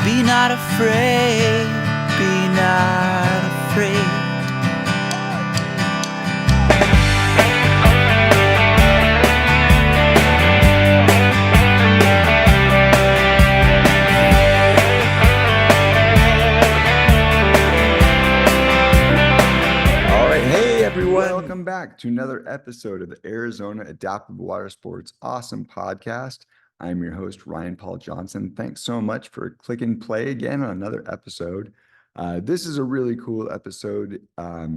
Be not afraid, be not afraid. Welcome back to another episode of the Arizona Adaptive Water Sports Awesome Podcast. I'm your host, Ryan Paul Johnson. Thanks so much for clicking play again on another episode. This is a really cool episode. I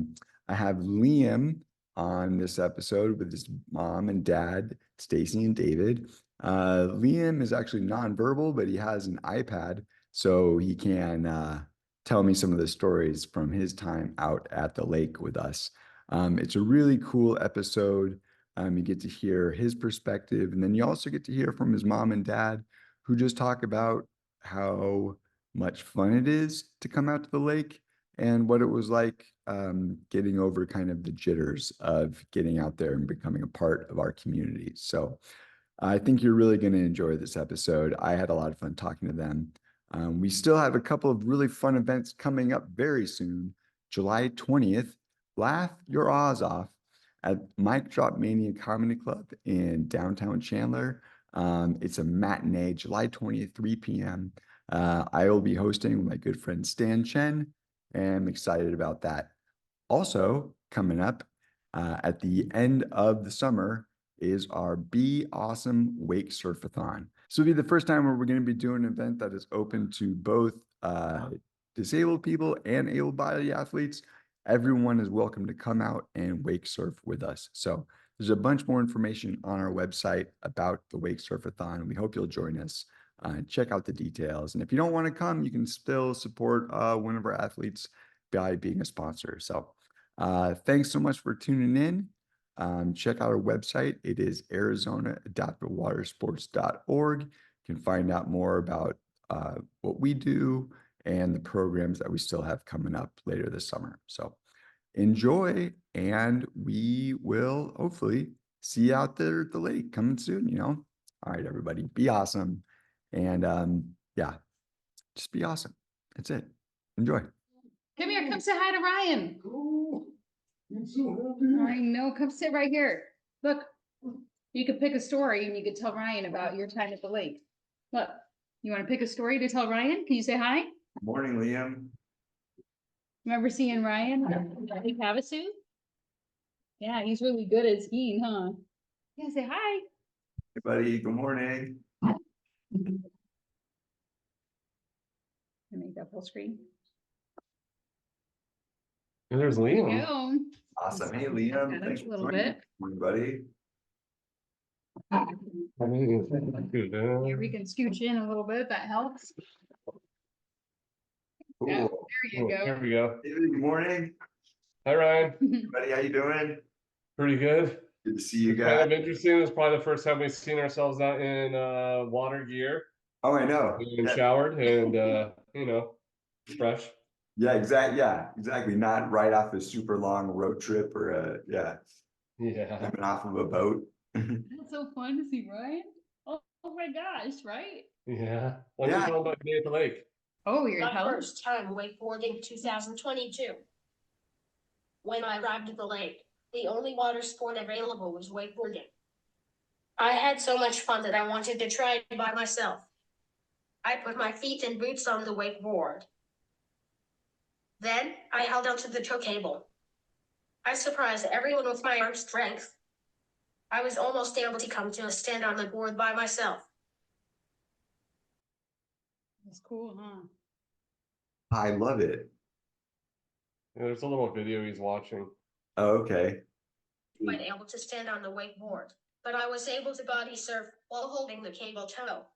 have Liam on this episode with his mom and dad, Stacie and David. Liam is actually nonverbal, but he has an iPad, so he can tell me some of the stories from his time out at the lake with us. It's a really cool episode. You get to hear his perspective, and then you also get to hear from his mom and dad, who just talk about how much fun it is to come out to the lake and what it was like getting over kind of the jitters of getting out there and becoming a part of our community. So I think you're really going to enjoy this episode. I had a lot of fun talking to them. We still have a couple of really fun events coming up very soon. July 20th, laugh your Oz off at Mic Drop Mania Comedy Club in downtown Chandler. It's a matinee, July 20th, 3 p.m. I will be hosting with my good friend Stan Chen, and I'm excited about that. Also, coming up at the end of the summer is our Be Awesome Wake Surfathon. So it'll be the first time where we're going to be doing an event that is open to both disabled people and able-bodied athletes. Everyone is welcome to come out and wake surf with us. So there's a bunch more information on our website about the Wake Surfathon. We hope you'll join us. Check out the details. And if you don't want to come, you can still support one of our athletes by being a sponsor. So thanks so much for tuning in. Check out our website. It is arizonaadaptivewatersports.org. You can find out more about what we do and the programs that we still have coming up later this summer. So enjoy, and we will hopefully see you out there at the lake coming soon, you know? All right, everybody, be awesome. And yeah, just be awesome. That's it. Enjoy. Come here, come say hi to Ryan. I know, come sit right here. Look, you could pick a story and you could tell Ryan about your time at the lake. Look, you want to pick a story to tell Ryan? Can you say hi? Good morning, Liam. Remember seeing Ryan at Lake Havasu? Yeah, he's really good at skiing, huh? Yeah, say hi. Hey, buddy. Good morning. Make that full screen. And there's There you Liam. go. Awesome. Hey, Liam. Thanks A for little joining. bit. Morning, buddy. Yeah, we can scooch in a little bit. That helps. Cool. Yeah, there you go. There we go. Hey, good morning. Hi, Ryan. Buddy, how you doing? Pretty good. Good to see you Kind guys. of interesting. It's probably the first time we've seen ourselves out in water gear Oh, I know. and showered and you know, fresh. Yeah, exactly. Not right off a super long road trip or Yeah. coming off of a boat. That's so fun to see Ryan. Oh my gosh, right? Yeah. What's Yeah. your about being at the lake? Oh, you're My first time wakeboarding 2022. When I arrived at the lake, the only water sport available was wakeboarding. I had so much fun that I wanted to try it by myself. I put my feet and boots on the wakeboard. Then I held onto the tow cable. I surprised everyone with my arm strength. I was almost able to come to a stand on the board by myself. That's cool, huh? I love it. Yeah, there's a little video he's watching. Oh, okay. Quite able to stand on the wakeboard, but I was able to body surf while holding the cable tow.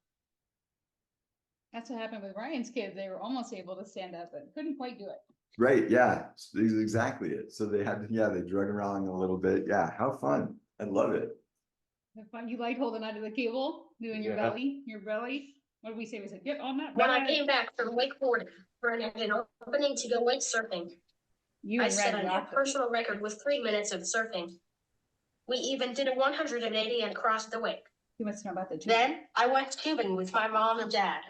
That's what happened with Ryan's kids. They were almost able to stand up, but couldn't quite do it. Right. Yeah. This is exactly it. So they had they drug around a little bit. Yeah. How fun. I love it. The fun you like holding onto the cable, doing your belly. What did we say? We said, yep, on that. When I came back from wakeboarding for an opening to go wake surfing, I set a new personal record with 3 minutes of surfing. We even did a 180 and crossed the wake. You must know about the tube. Then I went tubing with my mom and dad.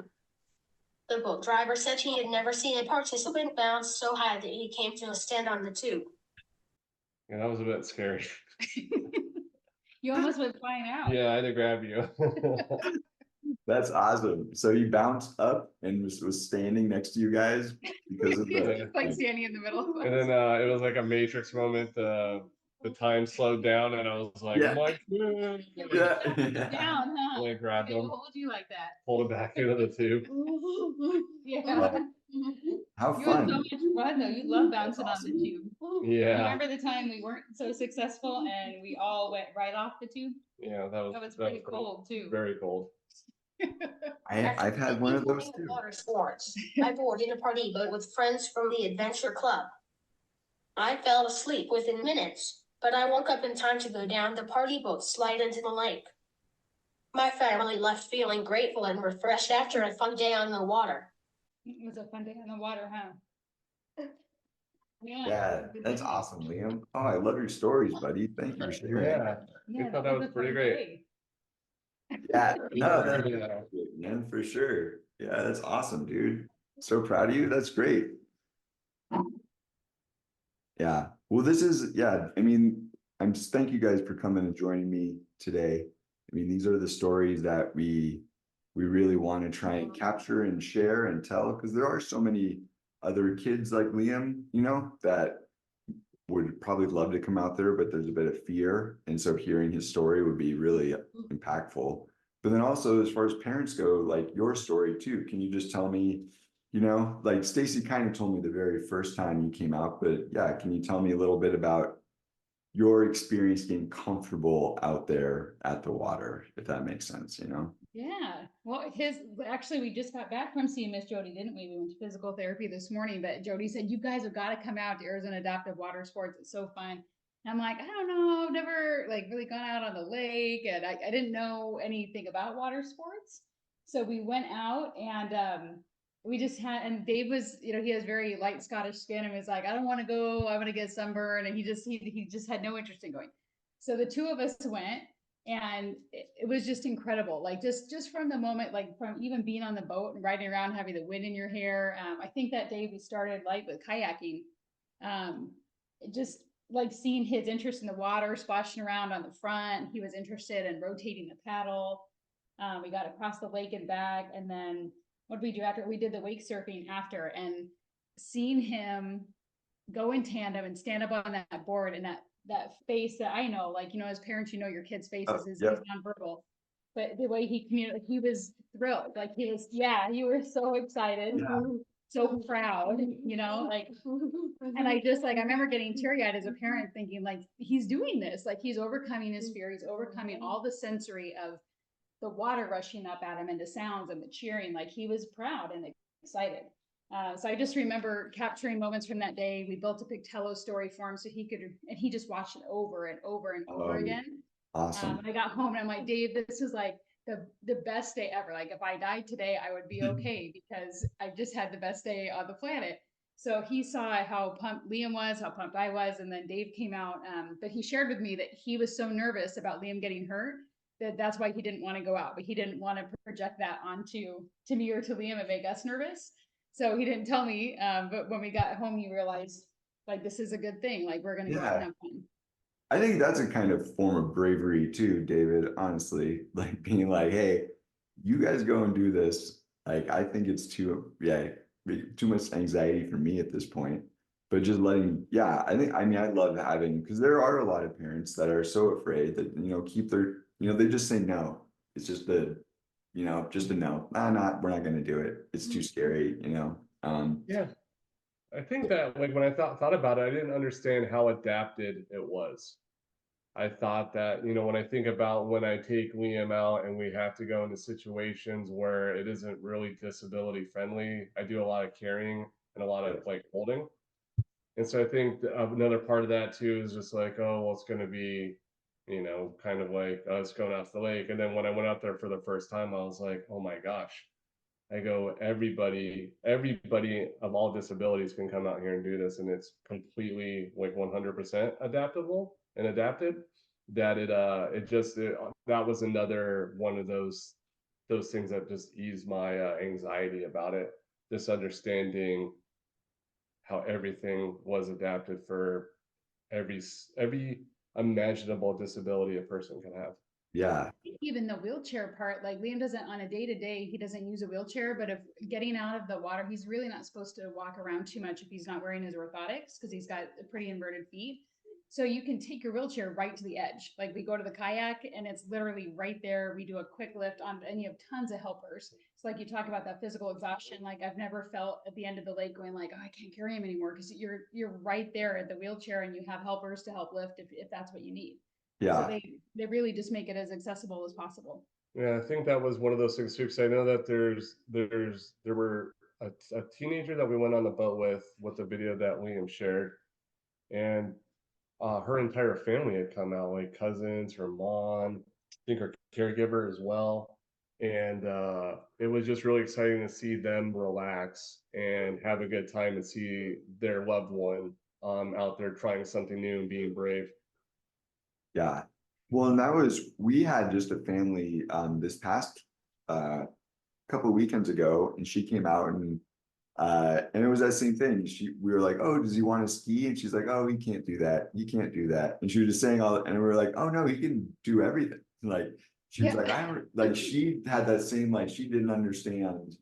The boat driver said he had never seen a participant bounce so high that he came to a stand on the tube. Yeah, that was a bit scary. You almost went flying out. Yeah, I had to grab you. That's awesome. So he bounced up and was standing next to you guys because of the Like standing in the middle. And then it was like a Matrix moment. The time slowed down, and I was like, Yeah. "My yeah. Down, huh? Like grabbed They him, hold you like that. pulled him back into the tube. Yeah. How You had so fun. much fun though. You love bouncing That's on the awesome. tube. Yeah, Remember the time we weren't so successful and we all went right off the tube? yeah, That was pretty cold too. Very cold. I've had one of those too. Water sports. I boarded a party boat with friends from the adventure club. I fell asleep within minutes, but I woke up in time to go down the party boat slide into the lake. My family left feeling grateful and refreshed after a fun day on the water. It was a fun day on the water, huh? Yeah, that's awesome, Liam. Oh, I love your stories, buddy. Thank you for sharing. Yeah, Yeah, I thought that was a pretty fun great. day. Yeah, no, that's Yeah. great, man, for sure. Yeah, that's awesome, dude. So proud of you. That's great. Yeah. Well, this is, yeah, I mean, thank you guys for coming and joining me today. I mean, these are the stories that we really want to try and capture and share and tell, because there are so many other kids like Liam, you know, that would probably love to come out there, but there's a bit of fear. And so hearing his story would be really impactful. But then also, as far as parents go, like your story too, can you just tell me, you know, like Stacie kind of told me the very first time you came out, but yeah, can you tell me a little bit about your experience getting comfortable out there at the water, if that makes sense, you know? Yeah. Well, actually, we just got back from seeing Miss Jody, didn't we? We went to physical therapy this morning, but Jody said, you guys have got to come out to Arizona Adaptive Water Sports. It's so fun. And I'm like, I don't know. I've never like really gone out on the lake and I didn't know anything about water sports. So we went out and we just had, and Dave was, you know, he has very light Scottish skin and was like, I don't want to go. I want to get sunburned. And he just had no interest in going. So the two of us went and it was just incredible. Like just from the moment, like from even being on the boat and riding around, having the wind in your hair. I think that day we started light with kayaking. Just like seeing his interest in the water, splashing around on the front. He was interested in rotating the paddle. We got across the lake and back, and then what did we do after? We did the wake surfing after, and seeing him go in tandem and stand up on that board and that face that I know, like, you know, as parents, you know, your kid's faces is nonverbal, but the way he communicated, he was thrilled. Like he was, yeah, you were so excited, so proud, you know, like, and I just like, I remember getting teary eyed as a parent thinking like, he's doing this, like he's overcoming his fear. He's overcoming all the sensory of the water rushing up at him and the sounds and the cheering. Like he was proud and excited. So I just remember capturing moments from that day. We built a Pictello story for him so he could, and he just watched it over and over and over again. Awesome. I got home and I'm like, Dave, this is like the best day ever. Like if I died today, I would be okay because I just had the best day on the planet. So he saw how pumped Liam was, how pumped I was, and then Dave came out. But he shared with me that he was so nervous about Liam getting hurt that's why he didn't want to go out, but he didn't want to project that onto me or to Liam and make us nervous. So he didn't tell me. But when we got home, he realized like this is a good thing. Like we're gonna go out and have fun. I think that's a kind of form of bravery too, David, honestly, like being like, hey, you guys go and do this. Like, I think it's too much anxiety for me at this point, but just letting, I mean, I love having, because there are a lot of parents that are so afraid that, you know, keep their, you know, they just say no. It's just just a no. We're not going to do it. It's too scary, you know? Yeah. I think that like when I thought about it, I didn't understand how adapted it was. I thought that, you know, when I think about when I take Liam out and we have to go into situations where it isn't really disability friendly, I do a lot of carrying and a lot of like holding. And so I think another part of that too is just like, oh, well, it's going to be, you know, kind of like us going out to the lake. And then when I went out there for the first time, I was like, oh my gosh. I go, everybody of all disabilities can come out here and do this. And it's completely like 100% adaptable and adapted that that was another one of those those things that just ease my anxiety about it. Just understanding how everything was adapted for every imaginable disability a person can have. Yeah. Even the wheelchair part, like Liam doesn't on a day-to-day, he doesn't use a wheelchair, but if getting out of the water, he's really not supposed to walk around too much if he's not wearing his orthotics because he's got pretty inverted feet. So you can take your wheelchair right to the edge. Like we go to the kayak and it's literally right there. We do a quick lift on, and you have tons of helpers. So like you talk about that physical exhaustion. Like I've never felt at the end of the lake going like, oh, I can't carry him anymore because you're right there at the wheelchair and you have helpers to help lift if that's what you need. So Yeah. they really just make it as accessible as possible. Yeah, I think that was one of those things too, because I know that there were a teenager that we went on the boat with the video that Liam shared, and her entire family had come out, like cousins, her mom, I think her caregiver as well. And it was just really exciting to see them relax and have a good time and see their loved one out there trying something new and being brave. Yeah. Well, and we had just a family this past couple of weekends ago, and she came out and it was that same thing. We were like, oh, does he want to ski? And she's like, oh, he can't do that. You can't do that. And she was just saying and we were like, oh no, he can do everything. Like she was like, I don't like she had that same, like she didn't understand,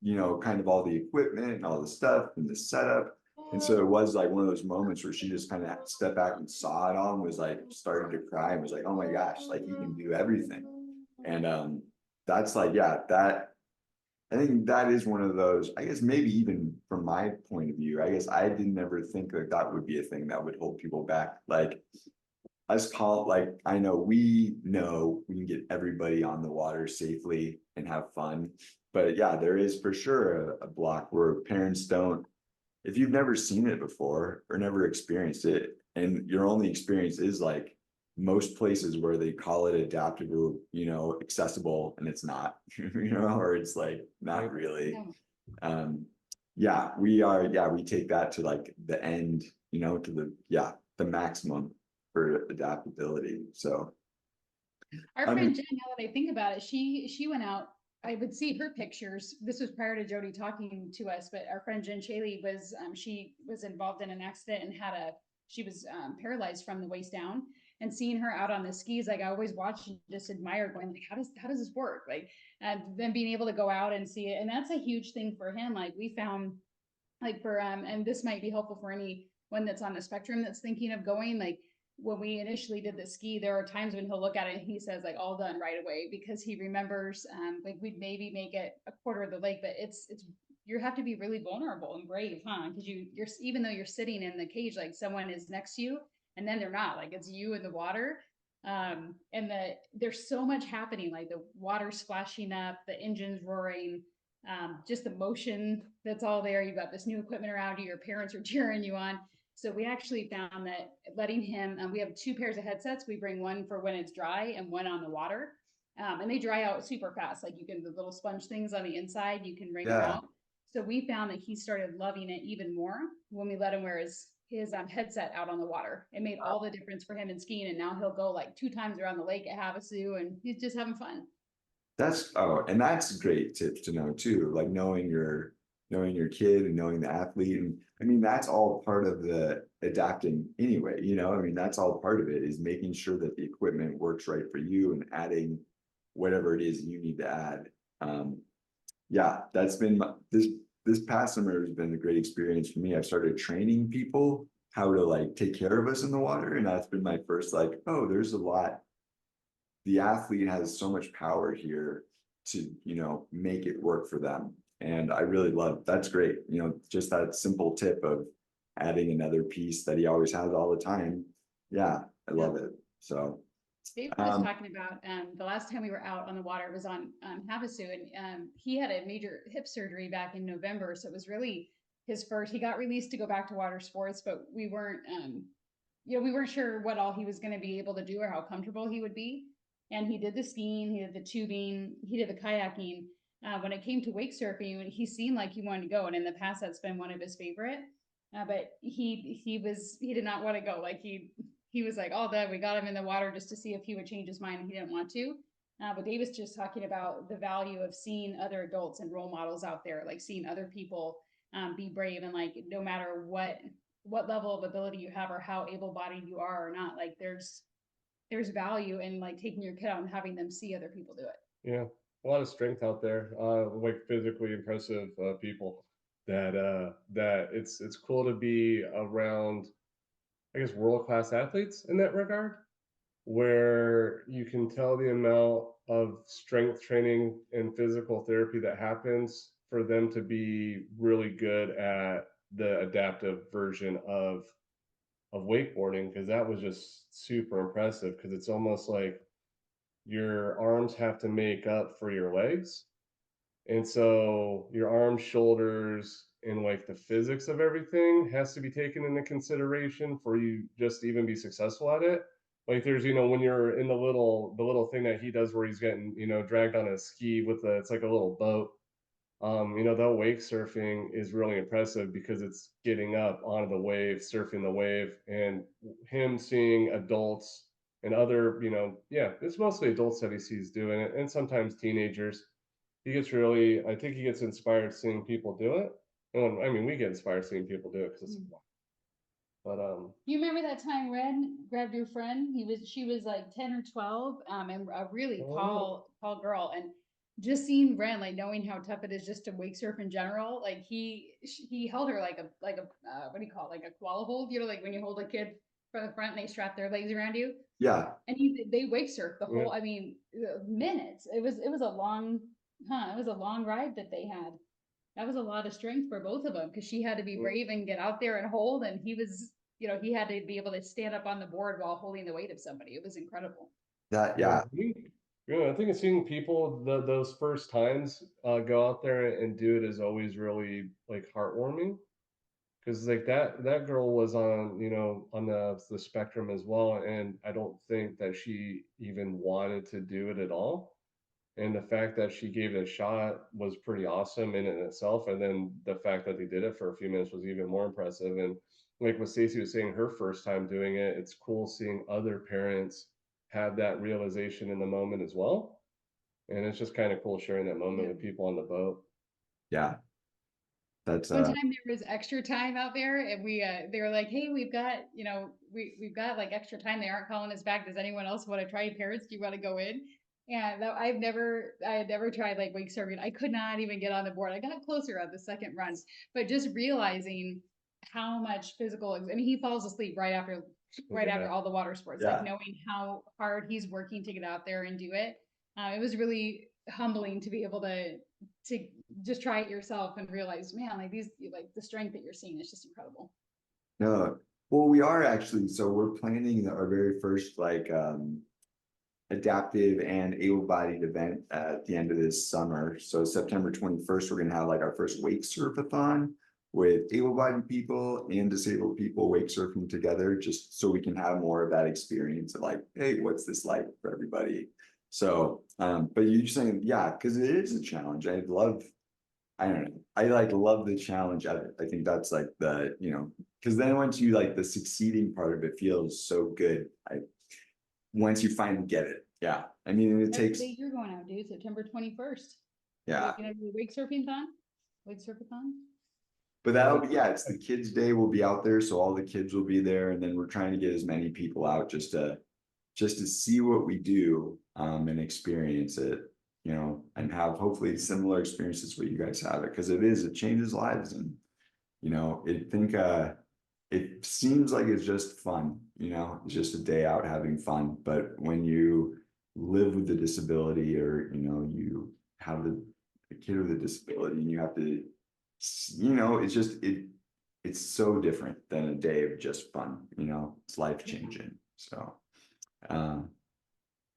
kind of all the equipment and all the stuff and the setup. And so it was like one of those moments where she just kind of stepped back and saw it all and was like started to cry and was like, oh my gosh, like he can do everything. And that's like, yeah, I think that is one of those, I guess maybe even from my point of view, I guess I didn't ever think that would be a thing that would hold people back. Like I know we can get everybody on the water safely and have fun. But yeah, there is for sure a block where parents don't, if you've never seen it before or never experienced it, and your only experience is like most places where they call it adaptable, accessible, and it's not, or it's like not really. We take that to like the end, to the maximum for adaptability. So our friend Jen, now that I think about it, she went out. I would see her pictures. This was prior to Jody talking to us, but our friend Jen Shaley was she was involved in an accident and she was paralyzed from the waist down. And seeing her out on the skis, like I always watch and just admire, going like, how does this work? Like, and then being able to go out and see it, and that's a huge thing for him. Like we found, like for and this might be helpful for anyone that's on the spectrum that's thinking of going. Like when we initially did the ski, there are times when he'll look at it and he says like all done right away because he remembers like we'd maybe make it a quarter of the lake, but it's you have to be really vulnerable and brave, huh? Because you're even though you're sitting in the cage, like someone is next to you, and then they're not, like it's you in the water. And there's so much happening, like the water splashing up, the engines roaring, just the motion that's all there. You've got this new equipment around you, your parents are cheering you on. So we actually found that letting him, we have 2 pairs of headsets. We bring one for when it's dry and one on the water. And they dry out super fast. Like the little sponge things on the inside, you can wring them out. So we found that he started loving it even more when we let him wear his headset out on the water. It made all the difference for him in skiing. And now he'll go like 2 times around the lake at Havasu and he's just having fun. And that's a great tip to know too, like knowing your kid and knowing the athlete. And I mean, that's all part of the adapting anyway, I mean, that's all part of it is making sure that the equipment works right for you and adding whatever it is you need to add. That's been this past summer has been a great experience for me. I've started training people how to like take care of us in the water. And that's been my first like, oh, there's a lot. The athlete has so much power here to, make it work for them. And I really love, that's great. Just that simple tip of adding another piece that he always has all the time. Yeah, I love it. So Dave was talking about the last time we were out on the water, it was on Havasu, and he had a major hip surgery back in November. So it was really his first, he got released to go back to water sports, but we weren't, we weren't sure what all he was going to be able to do or how comfortable he would be. And he did the skiing, he did the tubing, he did the kayaking. When it came to wake surfing, he seemed like he wanted to go. And in the past, that's been one of his favorite. But he did not want to go. Like he was like, all done. We got him in the water just to see if he would change his mind. He didn't want to. But David's just talking about the value of seeing other adults and role models out there, like seeing other people be brave, and like no matter what level of ability you have or how able-bodied you are or not, like there's value in like taking your kid out and having them see other people do it. Yeah, a lot of strength out there, like physically impressive people that it's cool to be around, I guess, world-class athletes in that regard, where you can tell the amount of strength training and physical therapy that happens for them to be really good at the adaptive version of wakeboarding, because that was just super impressive, because it's almost like your arms have to make up for your legs. And so your arms, shoulders, and like the physics of everything has to be taken into consideration for you just to even be successful at it. Like there's, when you're in the little thing that he does where he's getting, dragged on a ski with it's like a little boat. The wake surfing is really impressive because it's getting up onto the wave, surfing the wave, and him seeing adults and other, it's mostly adults that he sees doing it, and sometimes teenagers. I think he gets inspired seeing people do it. And I mean, we get inspired seeing people do it because it's fun. But you remember that time Ren grabbed your friend? She was like 10 or 12, and a really tall girl, and just seeing Ren, like knowing how tough it is just to wake surf in general, like he held her like a what do you call it, like a koala hold, like when you hold a kid from the front and they strap their legs around you. Yeah. And they wake surf the whole, I mean, minutes. It was a long, it was a long ride that they had. That was a lot of strength for both of them, because she had to be brave and get out there and hold, and he was, he had to be able to stand up on the board while holding the weight of somebody. It was incredible. Yeah. I think seeing people those first times go out there and do it is always really like heartwarming, because like that girl was on on the spectrum as well, and I don't think that she even wanted to do it at all. And the fact that she gave it a shot was pretty awesome in itself. And then the fact that they did it for a few minutes was even more impressive. And like what Stacie was saying, her first time doing it, it's cool seeing other parents have that realization in the moment as well. And it's just kind of cool sharing that moment with people on the boat. Yeah. That's one time there was extra time out there, and they were like, hey, we've got we've got like extra time, they aren't calling us back, does anyone else want to try? Parents, do you want to go in? And I had never tried like wake surfing. I could not even get on the board. I got closer on the second run, but just realizing how much physical, I mean, he falls asleep right after all the water sports, like knowing how hard he's working to get out there and do it. It was really humbling to be able to just try it yourself and realize, man, like the strength that you're seeing is just incredible. No, well, we are actually, so we're planning our very first adaptive and able-bodied event at the end of this summer. So September 21st, we're gonna have like our first wake surfathon with able-bodied people and disabled people wake surfing together, just so we can have more of that experience of like, hey, what's this like for everybody? So, but you're saying, yeah, because it is a challenge. I don't know. I love the challenge of it. I think that's like the, because then once you like the succeeding part of it feels so good. Once you finally get it. Yeah. I mean, it takes. You're going out, dude, September 21st. Yeah. You're gonna do a wake surfathon? Wake surfathon? But that'll be, it's the kids' day. We'll be out there. So all the kids will be there. And then we're trying to get as many people out just to see what we do and experience it, and have hopefully similar experiences what you guys have it, because it changes lives. And it seems like it's just fun, it's just a day out having fun. But when you live with the disability, or you have a kid with a disability, and you have to, it's just it's so different than a day of just fun. It's life changing. So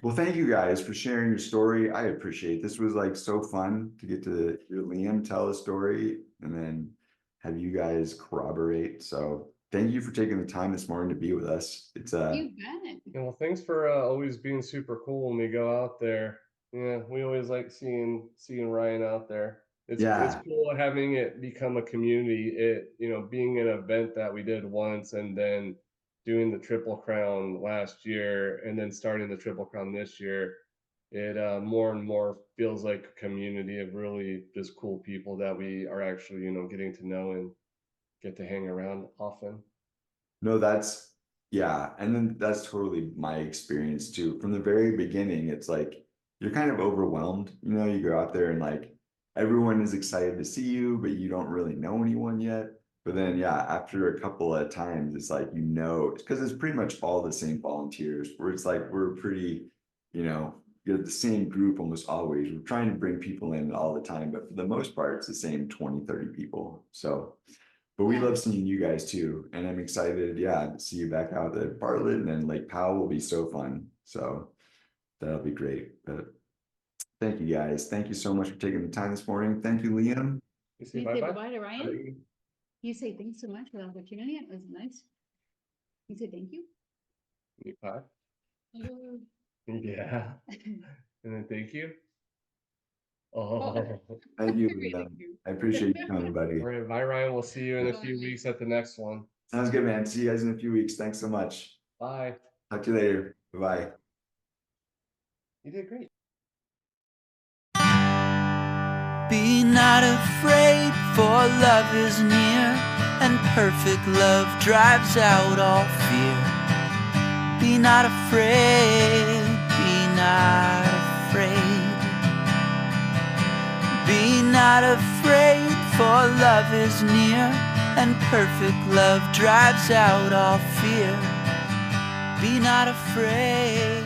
well, thank you guys for sharing your story. I appreciate it. This was like so fun to get to hear Liam tell a story and then have you guys corroborate. So thank you for taking the time this morning to be with us. It's You bet. Well, thanks for always being super cool when we go out there. Yeah, we always like seeing Ryan out there. It's cool having it become a community. Being an event that we did once, and then doing the Triple Crown last year, and then starting the Triple Crown this year. it more and more feels like a community of really just cool people that we are actually, getting to know and get to hang around often. No, yeah. And then that's totally my experience too. From the very beginning, it's like you're kind of overwhelmed. You go out there and like everyone is excited to see you, but you don't really know anyone yet. But then, yeah, after a couple of times, it's like, because it's pretty much all the same volunteers, where it's like we're pretty, you're the same group almost always. We're trying to bring people in all the time, but for the most part, it's the same 20, 30 people. So, but we Yeah. love seeing you guys too. And I'm excited, yeah, to see you back out at Bartlett, and then Lake Powell will be so fun. So that'll be great. But thank you guys. Thank you so much for taking the time this morning. Thank you, Liam. You Can say you say bye-bye? bye-bye to Ryan? You say thanks so much for the opportunity. It was nice. You say thank you. You bye. Yeah. And then thank you. Oh. Thank you, Thank Liam. you. I appreciate you coming, buddy. All right, bye, Ryan. We'll see you in a few Bye. weeks at the next one. Sounds good, man. See you guys in a few weeks. Thanks so much. Bye. Talk to you later. Bye-bye. You did great. Be not afraid, for love is near, and perfect love drives out all fear. Be not afraid, be not afraid. Be not afraid, for love is near, and perfect love drives out all fear. Be not afraid.